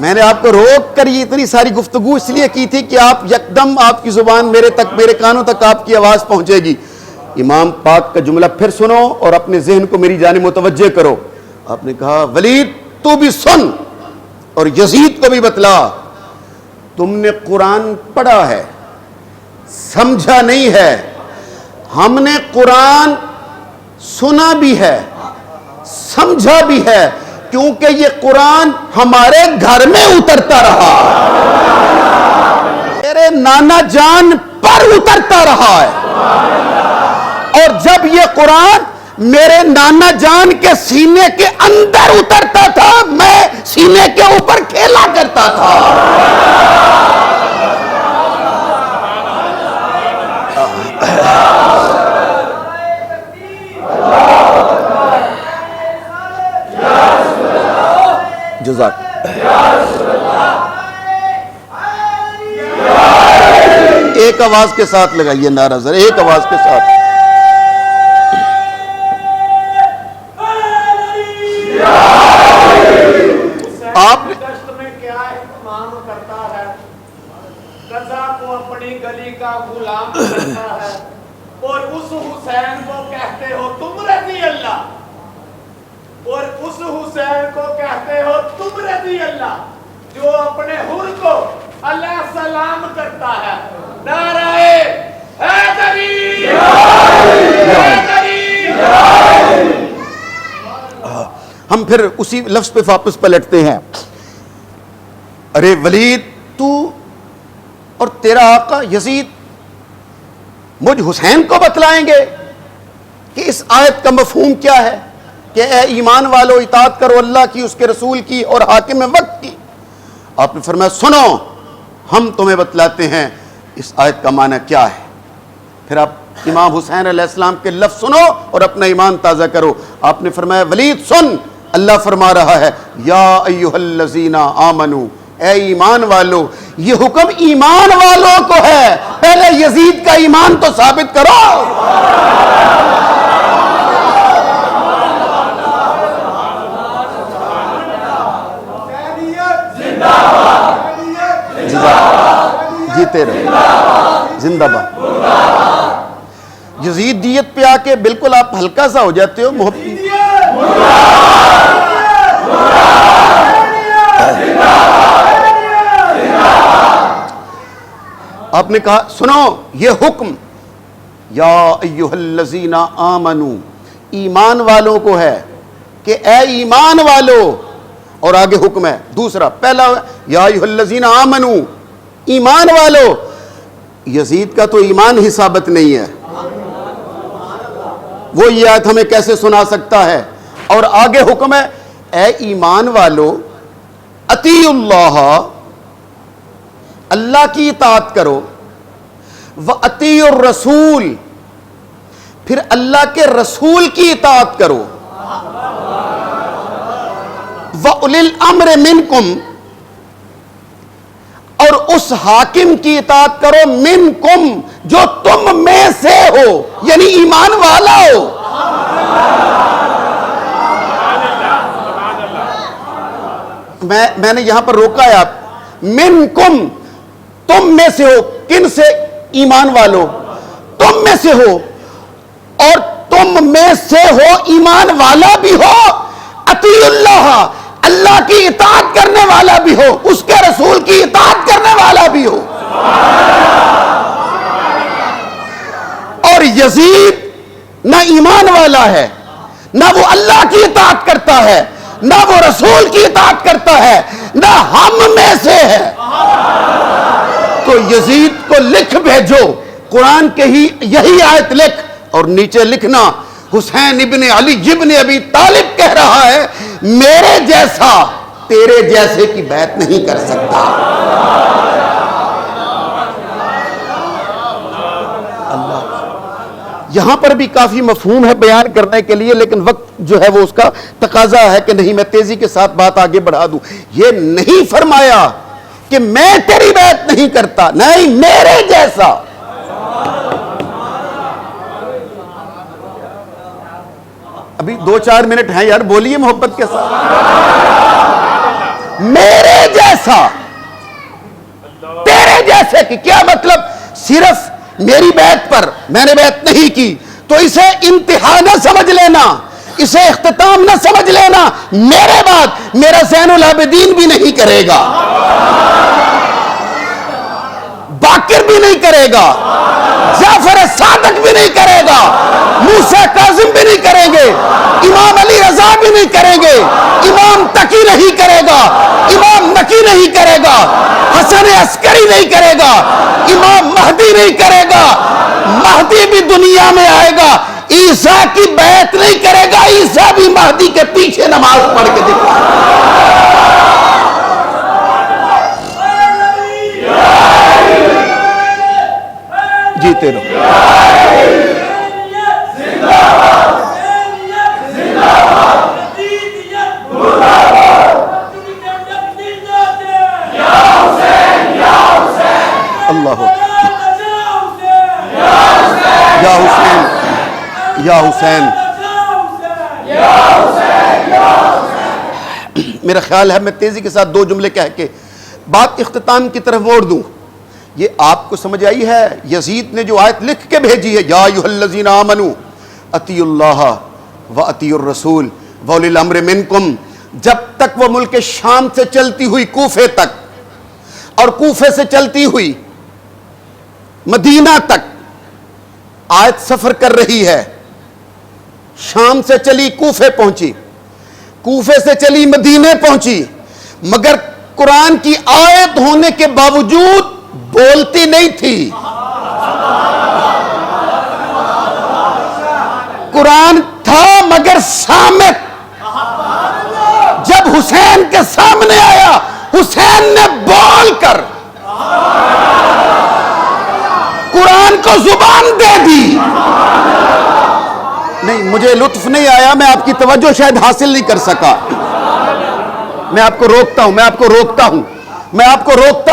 میں نے آپ کو روک کر یہ اتنی ساری گفتگو اس لیے کی تھی کہ آپ یکدم، آپ کی زبان میرے کانوں تک آپ کی آواز پہنچے گی. امام پاک کا جملہ پھر سنو اور اپنے ذہن کو میری جانب متوجہ کرو. آپ نے کہا، ولید تو بھی سن اور یزید کو بھی بتلا، تم نے قرآن پڑھا ہے، سمجھا نہیں ہے. ہم نے قرآن سنا بھی ہے، سمجھا بھی ہے، کیونکہ یہ قرآن ہمارے گھر میں اترتا رہا، میرے نانا جان پر اترتا رہا ہے. اور جب یہ قرآن میرے نانا جان کے سینے کے اندر اترتا تھا، میں سینے کے اوپر کھیلا کرتا تھا. جزاک. ایک آواز کے ساتھ لگائیے نعرہ ذرا، ایک آواز کے ساتھ. آپ میں کیا اہتمام کرتا ہے، رضا کو اپنی گلی کا غلام کرتا ہے، اور اس حسین کو کہتے ہو تم رضی اللہ، اور اس حسین کو کہتے ہو تم رضی اللہ، جو اپنے حر کو علیہ السلام کرتا ہے. نعرہ حیدری، حیدری. ہم پھر اسی لفظ پہ واپس پلٹتے ہیں. ارے ولید، تو اور تیرا آقا یزید مجھ حسین کو بتلائیں گے کہ اس آیت کا مفہوم کیا ہے، کہ اے ایمان والو، اطاعت کرو اللہ کی، اس کے رسول کی، اور حاکم وقت کی. آپ نے فرمایا، سنو، ہم تمہیں بتلاتے ہیں اس آیت کا معنی کیا ہے. پھر آپ امام حسین علیہ السلام کے لفظ سنو اور اپنا ایمان تازہ کرو. آپ نے فرمایا، ولید سن، اللہ فرما رہا ہے، یا ایھا الذین آمنو، اے ایمان والو. یہ حکم ایمان والوں کو ہے، پہلے یزید کا ایمان تو ثابت کرو. جیتے رہو، زندہ باد. یزید دیت پہ آ کے بالکل آپ ہلکا سا ہو جاتے ہو. محبت آپ نے کہا سنو یہ حکم یا ایھا الذین آمنو ایمان والوں کو ہے کہ اے ایمان والو، اور آگے حکم ہے دوسرا، پہلا یا ایھا الذین آمنو ایمان والو، یزید کا تو ایمان ہی ثابت نہیں ہے، وہ یہ آیت ہمیں کیسے سنا سکتا ہے؟ اور آگے حکم ہے اے ایمان والو اطیعوا اللہ، اللہ کی اطاعت کرو، وَأَطِیعُوا الرَّسُولِ پھر اللہ کے رسول کی اطاعت کرو، وَأُولِي الْأَمْرِ مِنْکُمْ اور اس حاکم کی اطاعت کرو منکم جو تم میں سے ہو، یعنی ایمان والا ہو۔ میں نے یہاں پر روکا ہے، آپ منکم تم میں سے ہو، کن سے؟ ایمان والو، تم میں سے ہو، اور تم میں سے ہو ایمان والا بھی ہو، اطیع اللہ اللہ کی اطاعت کرنے والا بھی ہو، اس کے رسول کی اطاعت کرنے والا بھی ہو۔ اور یزید نہ ایمان والا ہے، نہ وہ اللہ کی اطاعت کرتا ہے، نہ وہ رسول کی اطاعت کرتا ہے، نہ ہم میں سے ہے۔ تو یزید کو لکھ بھیجو، قرآن کے ہی یہی آیت لکھ، اور نیچے لکھنا حسین ابن علی ابن ابی طالب کہہ رہا ہے میرے جیسا تیرے جیسے کی بیعت نہیں کر سکتا۔ یہاں پر بھی کافی مفہوم ہے بیان کرنے کے لیے، لیکن وقت جو ہے وہ اس کا تقاضا ہے کہ نہیں میں تیزی کے ساتھ بات آگے بڑھا دوں۔ یہ نہیں فرمایا کہ میں تیری بیعت نہیں کرتا، نہیں میرے جیسا۔ ابھی 2-4 منٹ ہیں یار، بولیے محبت کے ساتھ۔ میرے جیسا، تیرے جیسے کی کیا مطلب؟ صرف میری بیعت پر میں نے بیعت نہیں کی تو اسے انتہا نہ سمجھ لینا، اسے اختتام نہ سمجھ لینا، میرے بعد میرا زین العابدین بھی نہیں کرے گا، باقر بھی نہیں کرے گا، جعفر صادق بھی نہیں کرے گا، موسیٰ کاظم بھی نہیں کریں گے، امام علی رضا بھی نہیں کریں گے، امام تقی نہیں کرے گا، امام نقی نہیں کرے گا، حسن عسکری نہیں کرے گا، امام مہدی نہیں کرے گا، مہدی بھی دنیا میں آئے گا، عیسیٰ کی بیعت نہیں کرے گا، عیسیٰ بھی مہدی کے پیچھے نماز پڑھ کے دکھائے گا۔ جیتے رہو۔ اللہ یا حسین یا حسین۔ میرا خیال ہے میں تیزی کے ساتھ 2 جملے کہہ کے بات اختتام کی طرف موڑ دوں۔ یہ آپ کو سمجھ آئی ہے؟ یزید نے جو آیت لکھ کے بھیجی ہے یا ایھا الذین آمنو اطیعوا اللہ واطیعوا الرسول واولی الامر منکم، جب تک وہ ملک شام سے چلتی ہوئی کوفے تک اور کوفے سے چلتی ہوئی مدینہ تک آیت سفر کر رہی ہے، شام سے چلی کوفے پہنچی، کوفے سے چلی مدینے پہنچی، مگر قرآن کی آیت ہونے کے باوجود بولتی نہیں تھی۔ قرآن تھا مگر صامت۔ جب حسین کے سامنے آیا، حسین نے بول کر قرآن کو زبان دے دی۔ نہیں، مجھے لطف نہیں آیا، میں آپ کی توجہ شاید حاصل نہیں کر سکا۔ میں آپ کو روکتا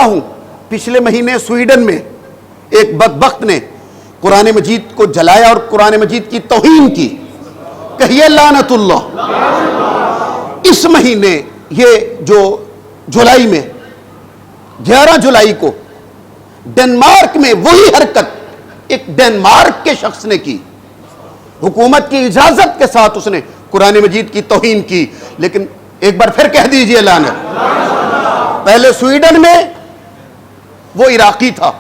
ہوں۔ پچھلے مہینے سویڈن میں ایک بدبخت نے قرآن مجید کو جلایا اور قرآن مجید کی توہین کی، کہیے لعنت اللہ۔ اس مہینے یہ جو جولائی میں 11 جولائی کو ڈنمارک میں وہی حرکت ایک ڈنمارک کے شخص نے کی، حکومت کی اجازت کے ساتھ اس نے قرآن مجید کی توہین کی۔ لیکن ایک بار پھر کہہ دیجئے لعنت۔ پہلے سویڈن میں وہ عراقی تھا،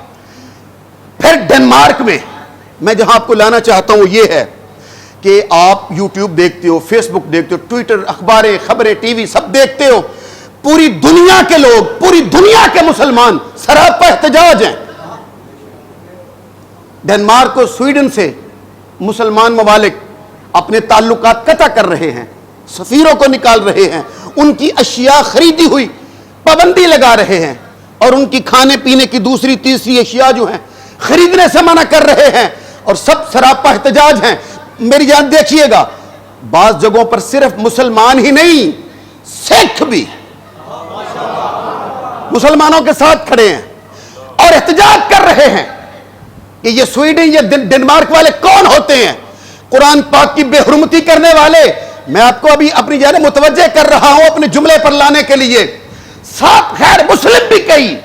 پھر ڈنمارک میں جہاں آپ کو لانا چاہتا ہوں یہ ہے کہ آپ یوٹیوب دیکھتے ہو، فیس بک دیکھتے ہو، ٹویٹر، اخباریں، خبریں، ٹی وی سب دیکھتے ہو، پوری دنیا کے لوگ، پوری دنیا کے مسلمان سراپا احتجاج ہیں۔ ڈنمارک اور سویڈن سے مسلمان ممالک اپنے تعلقات قطع کر رہے ہیں، سفیروں کو نکال رہے ہیں، ان کی اشیاء خریدی ہوئی پابندی لگا رہے ہیں، اور ان کی کھانے پینے کی دوسری تیسری اشیاء جو ہیں خریدنے سے منع کر رہے ہیں، اور سب سراپا احتجاج ہیں۔ میری جان دیکھیے گا، بعض جگہوں پر صرف مسلمان ہی نہیں، سکھ بھی مسلمانوں کے ساتھ کھڑے ہیں اور احتجاج کر رہے ہیں کہ یہ سویڈن یا ڈنمارک والے کون ہوتے ہیں قرآن پاک کی بے حرمتی کرنے والے۔ میں آپ کو ابھی اپنی جانب متوجہ کر رہا ہوں اپنے جملے پر لانے کے لیے، ساتھ غیر مسلم بھی کئی،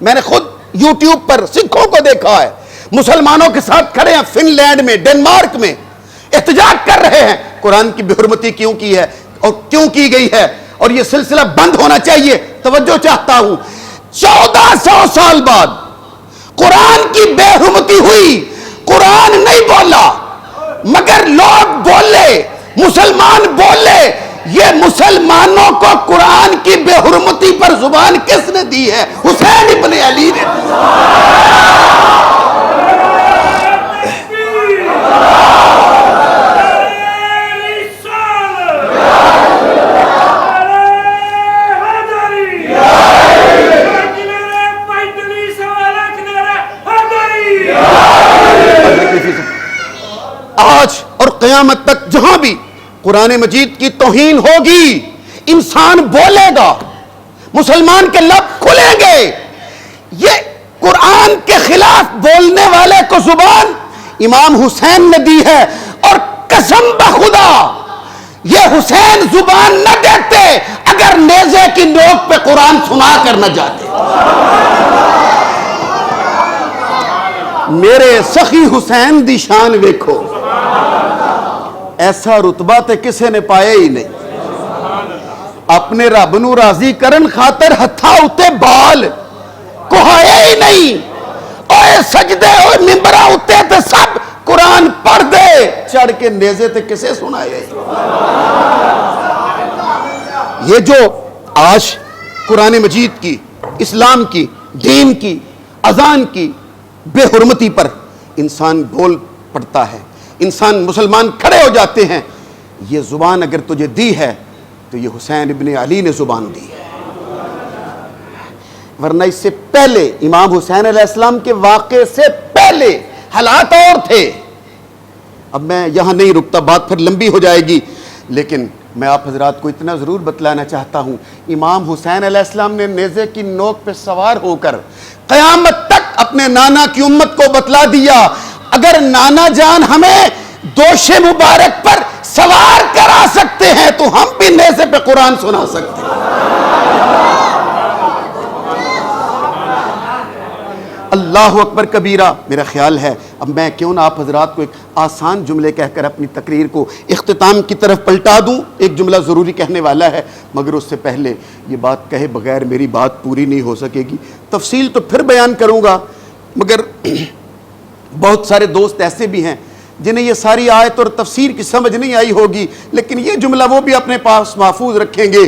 میں نے خود یوٹیوب پر سکھوں کو دیکھا ہے، مسلمانوں کے ساتھ کھڑے ہیں، فن لینڈ میں، ڈنمارک میں احتجاج کر رہے ہیں قرآن کی بے حرمتی کیوں کی ہے اور کیوں کی گئی ہے، اور یہ سلسلہ بند ہونا چاہیے۔ توجہ چاہتا ہوں، 1400 سال بعد قرآن کی بے حرمتی ہوئی، قرآن نہیں بولا مگر لوگ بولے، مسلمان بولے۔ یہ مسلمانوں کو قرآن کی بے حرمتی پر زبان کس نے دی ہے؟ حسین ابن علی نے۔ آج اور قیامت تک جہاں بھی قرآن مجید کی توہین ہوگی، انسان بولے گا، مسلمان کے لب کھلیں گے۔ یہ قرآن کے خلاف بولنے والے کو زبان امام حسین نے دی ہے، اور قسم بخدا یہ حسین زبان نہ دیتے اگر نیزے کی نوک پہ قرآن سنا کر نہ جاتے۔ میرے سخی حسین دی شان ویکھو، ایسا رتبہ تے کسے نے پایا ہی نہیں۔ اپنے رب نو راضی کرن خاطر ہتھا اتے بال کوہایا ہی نہیں، اوے سجدے اوے ممبرہ اتے تے سب قرآن پڑھ دے، چڑھ کے نیزے تے کسے سنایا ہی۔ یہ جو آج قرآن مجید کی، اسلام کی، دین کی، اذان کی بے حرمتی پر انسان بول پڑتا ہے، انسان مسلمان کھڑے ہو جاتے ہیں، یہ زبان اگر تجھے دی ہے تو یہ حسین ابن علی نے زبان دی ہے، ورنہ اس سے پہلے امام حسین علیہ السلام کے واقعے سے پہلے حالات اور تھے۔ اب میں یہاں نہیں رکتا، بات پھر لمبی ہو جائے گی، لیکن میں آپ حضرات کو اتنا ضرور بتلانا چاہتا ہوں، امام حسین علیہ السلام نے نیزے کی نوک پہ سوار ہو کر قیامت تک اپنے نانا کی امت کو بتلا دیا، اگر نانا جان ہمیں دوش مبارک پر سوار کرا سکتے ہیں تو ہم بھی نیزے پہ قرآن سنا سکتے ہیں۔ اللہ اکبر کبیرہ۔ میرا خیال ہے اب میں کیوں نہ آپ حضرات کو ایک آسان جملے کہہ کر اپنی تقریر کو اختتام کی طرف پلٹا دوں۔ ایک جملہ ضروری کہنے والا ہے، مگر اس سے پہلے یہ بات کہے بغیر میری بات پوری نہیں ہو سکے گی۔ تفصیل تو پھر بیان کروں گا، مگر بہت سارے دوست ایسے بھی ہیں جنہیں یہ ساری آیت اور تفسیر کی سمجھ نہیں آئی ہوگی، لیکن یہ جملہ وہ بھی اپنے پاس محفوظ رکھیں گے۔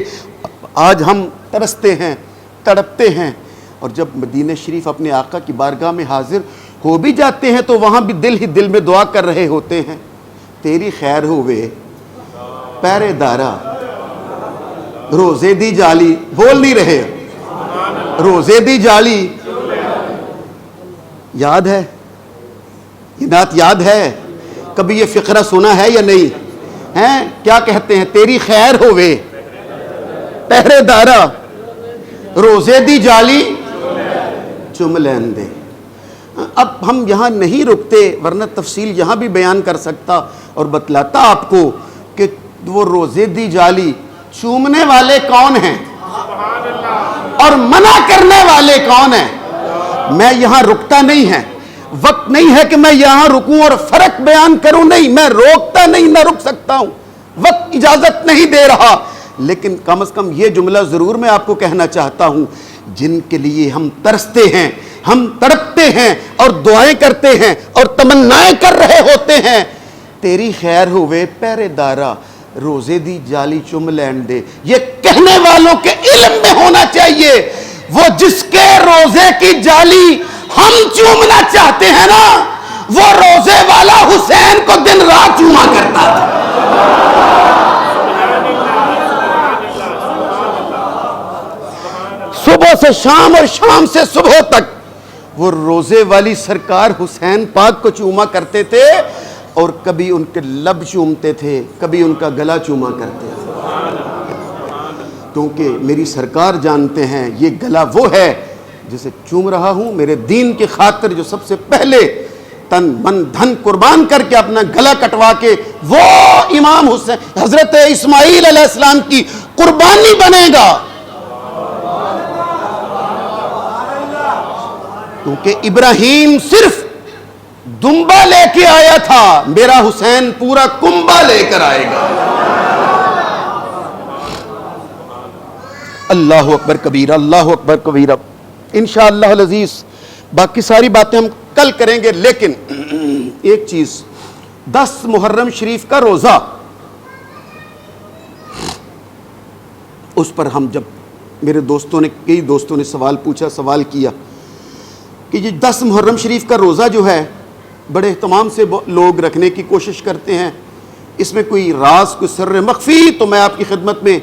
آج ہم ترستے ہیں، تڑپتے ہیں، اور جب مدینہ شریف اپنے آقا کی بارگاہ میں حاضر ہو بھی جاتے ہیں تو وہاں بھی دل ہی دل میں دعا کر رہے ہوتے ہیں، تیری خیر ہوئے پہرے دارا، روزے دی جالی، بول نہیں رہے، روزے دی جالی، یاد ہے یہ نعت؟ یاد ہے؟ کبھی یہ فقرہ سنا ہے یا نہیں ہیں؟ کیا کہتے ہیں؟ تیری خیر ہوئے پہرے دارا، روزے دی جالی چم لین دے۔ اب ہم یہاں نہیں رکتے، ورنہ تفصیل یہاں بھی بیان کر سکتا اور بتلاتا آپ کو کہ وہ روزے دی جالی چومنے والے کون ہیں اور منع کرنے والے کون ہیں۔ میں یہاں رکتا نہیں ہے، وقت نہیں ہے کہ میں یہاں رکوں اور فرق بیان کروں، نہیں، میں روکتا نہیں، نہ رک سکتا ہوں، وقت اجازت نہیں دے رہا، لیکن کم از کم یہ جملہ ضرور میں آپ کو کہنا چاہتا ہوں، جن کے لیے ہم ترستے ہیں، ہم تڑپتے ہیں اور دعائیں کرتے ہیں اور تمنائیں کر رہے ہوتے ہیں، تیری خیر ہوئے پہرے دارا روزے دی جالی چم لین دے۔ یہ کہنے والوں کے علم میں ہونا چاہیے، وہ جس کے روزے کی جالی ہم چومنا چاہتے ہیں نا، وہ روزے والا حسین کو دن رات چوما کرتا تھا۔ صبح سے شام اور شام سے صبح تک وہ روزے والی سرکار حسین پاک کو چوما کرتے تھے، اور کبھی ان کے لب چومتے تھے، کبھی ان کا گلا چوما کرتے تھے، کیونکہ میری سرکار جانتے ہیں یہ گلا وہ ہے جسے چوم رہا ہوں میرے دین کی خاطر، جو سب سے پہلے تن من دھن قربان کر کے اپنا گلا کٹوا کے وہ امام حسین حضرت اسماعیل علیہ السلام کی قربانی بنے گا۔ کیونکہ ابراہیم صرف دمبا لے کے آیا تھا، میرا حسین پورا کنبا لے کر آئے گا۔ اللہ اکبر کبیرہ، اللہ اکبر کبیرہ۔ انشاءاللہ العزیز باقی ساری باتیں ہم کل کریں گے، لیکن ایک چیز، 10 محرم شریف کا روزہ، اس پر ہم جب میرے کئی دوستوں نے سوال پوچھا، سوال کیا کہ یہ 10 محرم شریف کا روزہ جو ہے بڑے اہتمام سے لوگ رکھنے کی کوشش کرتے ہیں، اس میں کوئی راز، کوئی سر مخفی، تو میں آپ کی خدمت میں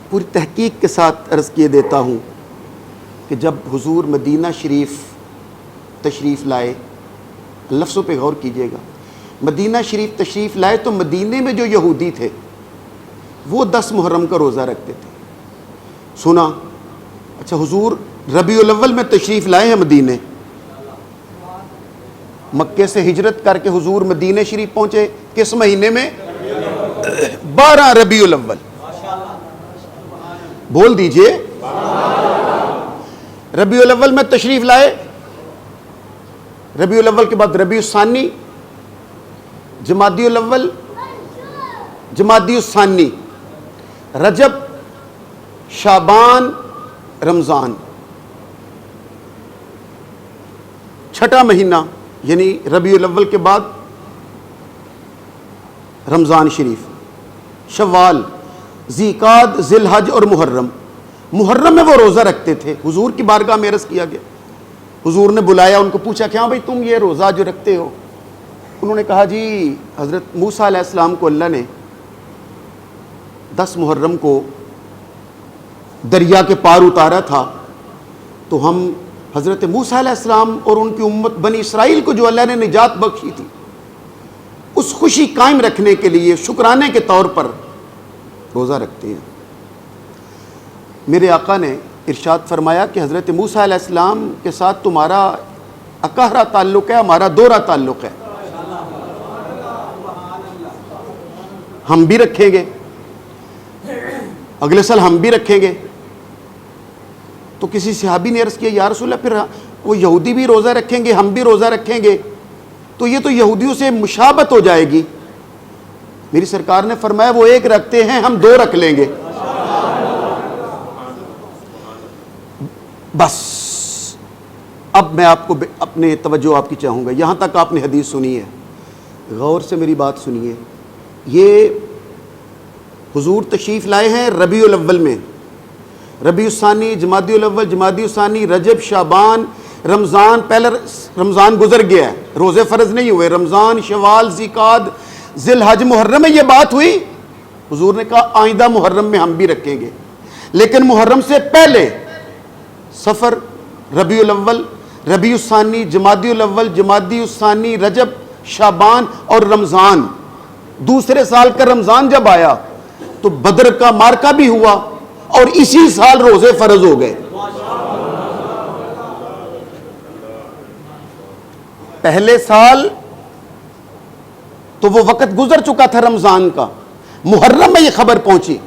پوری تحقیق کے ساتھ عرض کیے دیتا ہوں کہ جب حضور مدینہ شریف تشریف لائے، لفظوں پہ غور کیجئے گا، مدینہ شریف تشریف لائے تو مدینے میں جو یہودی تھے وہ 10 محرم کا روزہ رکھتے تھے۔ سنا، اچھا حضور ربیع الاول میں تشریف لائے ہیں مدینے، مکے سے ہجرت کر کے حضور مدینہ شریف پہنچے کس مہینے میں؟ 12 ربیع الاول، بول دیجئے، ربیع الاول میں تشریف لائے، ربیع الاول کے بعد ربیع الثانی، جمادی الاول، جمادی الثانی، رجب، شعبان، رمضان، چھٹا مہینہ یعنی ربیع الاول کے بعد رمضان شریف، شوال، ذیقعد، ذی الحج اور محرم۔ محرم میں وہ روزہ رکھتے تھے، حضور کی بارگاہ میں عرض کیا گیا، حضور نے بلایا، ان کو پوچھا کہ ہاں بھائی تم یہ روزہ جو رکھتے ہو، انہوں نے کہا جی حضرت موسیٰ علیہ السلام کو اللہ نے 10 محرم کو دریا کے پار اتارا تھا، تو ہم حضرت موسیٰ علیہ السلام اور ان کی امت بنی اسرائیل کو جو اللہ نے نجات بخشی تھی، اس خوشی قائم رکھنے کے لیے شکرانے کے طور پر روزہ رکھتے ہیں۔ میرے آقا نے ارشاد فرمایا کہ حضرت موسیٰ علیہ السلام کے ساتھ تمہارا اکہرا تعلق ہے، ہمارا دوہرا تعلق ہے، ہم بھی رکھیں گے، اگلے سال ہم بھی رکھیں گے۔ تو کسی صحابی نے عرض کیا یا رسول اللہ پھر وہ یہودی بھی روزہ رکھیں گے، ہم بھی روزہ رکھیں گے، تو یہ تو یہودیوں سے مشابہت ہو جائے گی۔ میری سرکار نے فرمایا وہ ایک رکھتے ہیں، ہم 2 رکھ لیں گے۔ بس اب میں آپ کو اپنے توجہ آپ کی چاہوں گا، یہاں تک آپ نے حدیث سنی ہے، غور سے میری بات سنیے۔ یہ حضور تشریف لائے ہیں ربیع الاول میں، ربیع الثانی، جمادی الاول، جمادی الثانی، رجب، شعبان، رمضان، پہلے رمضان گزر گیا ہے، روزے فرض نہیں ہوئے، رمضان، شوال، ذیقعد، ذی الحج، محرم میں یہ بات ہوئی، حضور نے کہا آئندہ محرم میں ہم بھی رکھیں گے، لیکن محرم سے پہلے سفر، ربیع الاول، ربیع الثانی، جمادی الاول، جمادی الثانی، رجب، شعبان اور رمضان۔ دوسرے سال کا رمضان جب آیا تو بدر کا مارکہ بھی ہوا اور اسی سال روزے فرض ہو گئے۔ پہلے سال تو وہ وقت گزر چکا تھا رمضان کا، محرم میں یہ خبر پہنچی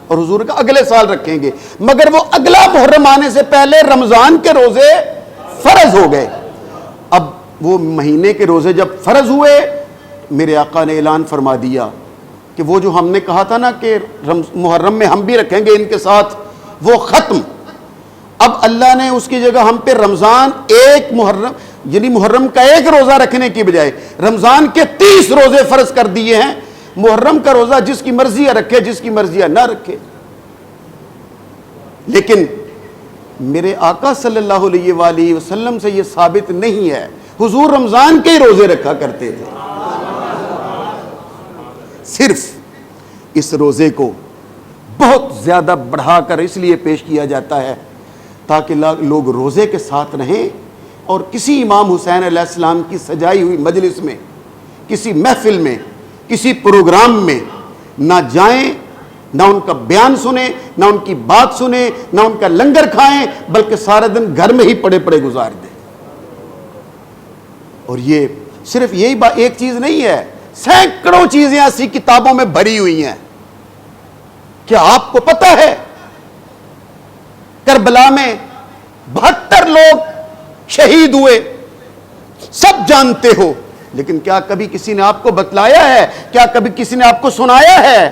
اور حضور کا اگلے سال رکھیں گے، مگر وہ اگلا محرم آنے سے پہلے رمضان کے روزے فرض ہو گئے۔ اب وہ مہینے کے روزے جب فرض ہوئے، میرے آقا نے اعلان فرما دیا کہ وہ جو ہم نے کہا تھا نا کہ محرم میں ہم بھی رکھیں گے ان کے ساتھ، وہ ختم۔ اب اللہ نے اس کی جگہ ہم پہ رمضان ایک محرم یعنی محرم کا ایک روزہ رکھنے کی بجائے رمضان کے 30 روزے فرض کر دیے ہیں. محرم کا روزہ جس کی مرضی ہے رکھے, جس کی مرضی ہے نہ رکھے. لیکن میرے آقا صلی اللہ علیہ وآلہ وسلم سے یہ ثابت نہیں ہے. حضور رمضان کے ہی روزے رکھا کرتے تھے. صرف اس روزے کو بہت زیادہ بڑھا کر اس لیے پیش کیا جاتا ہے تاکہ لوگ روزے کے ساتھ رہیں اور کسی امام حسین علیہ السلام کی سجائی ہوئی مجلس میں, کسی محفل میں, کسی پروگرام میں نہ جائیں, نہ ان کا بیان سنیں, نہ ان کی بات سنیں, نہ ان کا لنگر کھائیں, بلکہ سارا دن گھر میں ہی پڑے پڑے گزار دیں. اور یہ صرف یہی ایک چیز نہیں ہے, سینکڑوں چیزیں ایسی کتابوں میں بھری ہوئی ہیں. کیا آپ کو پتہ ہے کربلا میں 72 لوگ شہید ہوئے؟ سب جانتے ہو, لیکن کیا کبھی کسی نے آپ کو بتلایا ہے, کیا کبھی کسی نے آپ کو سنایا ہے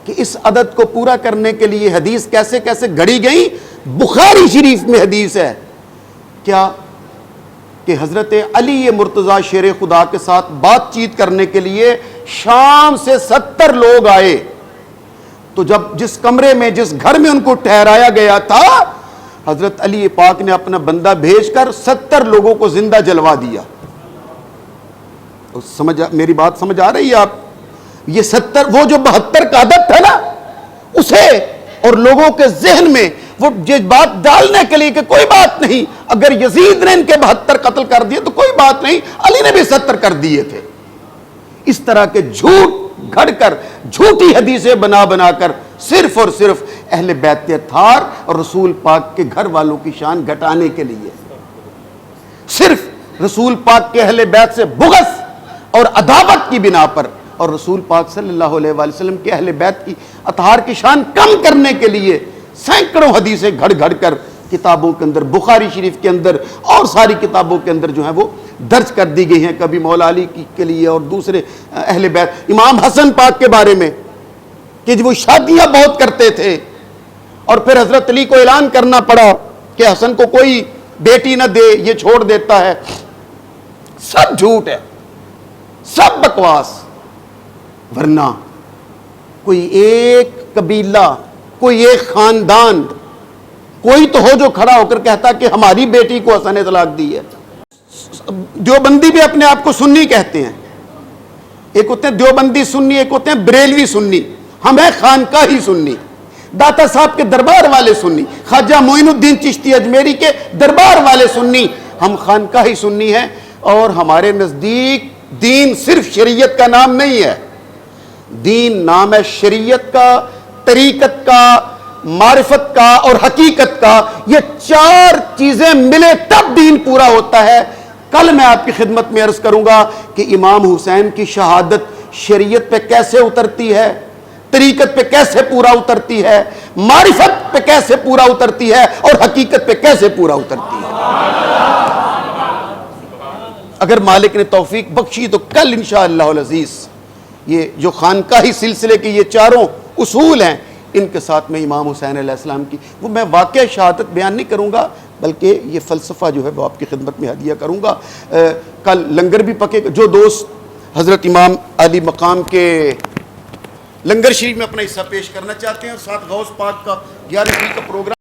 کہ اس عدد کو پورا کرنے کے لیے حدیث کیسے کیسے گھڑی گئی؟ بخاری شریف میں حدیث ہے کیا کہ حضرت علی مرتضیٰ شیر خدا کے ساتھ بات چیت کرنے کے لیے شام سے 70 لوگ آئے, تو جب جس کمرے میں جس گھر میں ان کو ٹھہرایا گیا تھا, حضرت علی پاک نے اپنا بندہ بھیج کر 70 لوگوں کو زندہ جلوا دیا. میری بات سمجھ آ رہی ہے آپ؟ یہ 70 وہ جو 72 کا عدد تھا نا, اسے اور لوگوں کے ذہن میں وہ یہ بات ڈالنے کے لیے کہ کوئی بات نہیں, اگر یزید نے ان کے 72 قتل کر دیے تو کوئی بات نہیں, علی نے بھی 70 کر دیے تھے. اس طرح کے جھوٹ گھڑ کر, جھوٹی حدیثیں بنا بنا کر صرف اور صرف اہل بیت اطہار اور رسول پاک کے گھر والوں کی شان گھٹانے کے لیے, صرف رسول پاک کے اہل بیت سے بغض اور عداوت کی بنا پر اور رسول پاک صلی اللہ علیہ وآلہ وسلم کے اہل بیت کی اطہار کی شان کم کرنے کے لیے سینکڑوں حدیثیں گھڑ گھڑ کر کتابوں کے اندر, بخاری شریف کے اندر اور ساری کتابوں کے اندر جو ہے وہ درج کر دی گئی ہیں. کبھی مولا علی کے لیے اور دوسرے اہل بیت, امام حسن پاک کے بارے میں کہ وہ شادیاں بہت کرتے تھے اور پھر حضرت علی کو اعلان کرنا پڑا کہ حسن کو کوئی بیٹی نہ دے, یہ چھوڑ دیتا ہے. سب جھوٹ ہے, سب بکواس. ورنہ کوئی ایک قبیلہ, کوئی ایک خاندان, کوئی تو ہو جو کھڑا ہو کر کہتا کہ ہماری بیٹی کو حسن نے طلاق دی ہے. دیوبندی بھی اپنے آپ کو سنی کہتے ہیں, ایک ہوتے ہیں دیوبندی سنی, ایک ہوتے ہیں بریلوی سنی. ہم ہیں خانقاہی سنی, داتا صاحب کے دربار والے سنی, خواجہ معین الدین چشتی اجمیری کے دربار والے سنی. ہم خانقاہی سنی ہیں اور ہمارے نزدیک دین صرف شریعت کا نام نہیں ہے. دین نام ہے شریعت کا, طریقت کا, معرفت کا اور حقیقت کا. یہ 4 چیزیں ملے تب دین پورا ہوتا ہے. کل میں آپ کی خدمت میں عرض کروں گا کہ امام حسین کی شہادت شریعت پہ کیسے اترتی ہے, طریقت پہ کیسے پورا اترتی ہے, معرفت پہ کیسے پورا اترتی ہے اور حقیقت پہ کیسے پورا اترتی ہے. اگر مالک نے توفیق بخشی تو کل انشاءاللہ العزیز یہ جو خانقاہی سلسلے کی یہ 4 اصول ہیں, ان کے ساتھ میں امام حسین علیہ السلام کی وہ میں واقعہ شہادت بیان نہیں کروں گا, بلکہ یہ فلسفہ جو ہے وہ آپ کی خدمت میں ہدیہ کروں گا. کل لنگر بھی پکے گا. جو دوست حضرت امام علی مقام کے لنگر شریف میں اپنا حصہ پیش کرنا چاہتے ہیں اور ساتھ غوث پاک کا 11ویں کا پروگرام